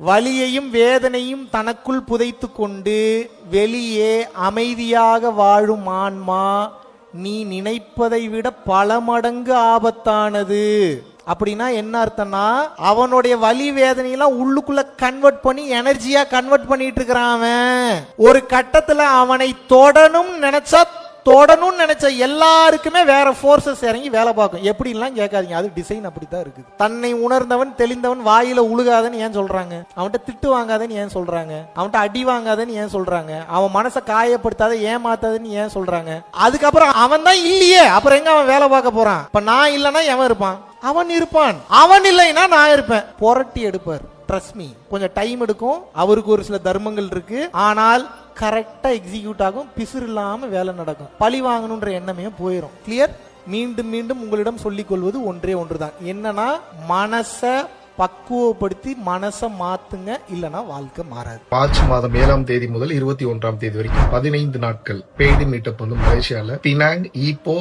வலியையும் வேதனையும் தனக்குள் புதைத்து கொண்டு வெளியே அமைதியாக வாழும் ஆன்மா நீ நினைப்பதை விட பல மடங்கு ஆபத்தானது. அப்படின்னா என்ன அர்த்தம்னா, அவனுடைய வலி வேதனையெல்லாம் உள்ளுக்குள்ள கன்வெர்ட் பண்ணி எனர்ஜியா கன்வெர்ட் பண்ணிட்டு இருக்கிறான். அவன் ஒரு கட்டத்துல அவனை தொடணும்னு நினைச்ச எல்லாருக்குமே வேற போர்சஸ் இறங்கி வேலை பார்க்கும். எப்படின்லாம் கேட்காதீங்க, அது டிசைன் அப்படித்தான் இருக்குது. தன்னை உணர்ந்தவன் தெளிந்தவன் வாயில உழுகாதன்னு ஏன் சொல்றாங்க? அவன்கிட்ட திட்டு வாங்காதன்னு ஏன் சொல்றாங்க? அவன்கிட்ட அடி வாங்காதன்னு ஏன் சொல்றாங்க? அவன் மனசை காயப்படுத்தாத ஏமாத்தாதன்னு ஏன் சொல்றாங்க? அதுக்கப்புறம் அவன் தான் இல்லையே, அப்புறம் எங்க அவன் வேலை பார்க்க போறான்? இப்ப நான் இல்லைன்னா எவன் இருப்பான்? அவன் இருப்பான். அவன் இல்லைன்னா நான் இருப்பேன். புரட்டி எடுப்பார். ட்ரஸ்ட் மீ, கொஞ்சம் டைம் எடுக்கும். அவருக்கு ஒரு சில தர்மங்கள் இருக்கு, ஆனால் கரெக்டா எக்ஸிக்யூட் ஆகும். பிசுறு இல்லாம வேலை நடக்கும். பழி வாங்கணும்ன்ற எண்ணமே போயிடும். கிளியர்? மீண்டும் மீண்டும் உங்களிடம் சொல்லிக் கொள்வது ஒன்றே ஒன்றுதான். என்னன்னா, மனச பக்குவப்படுத்தி மனசை மாத்துங்க, இல்லனா வாழ்க்கை மாறாது. மார்ச் மாதம் 7ஆம் தேதி முதல் 21ஆம் தேதி வரைக்கும் 15 நாட்கள் பெய்டு மீட்டப் வந்து மலேசியால பினாங், ஈப்போ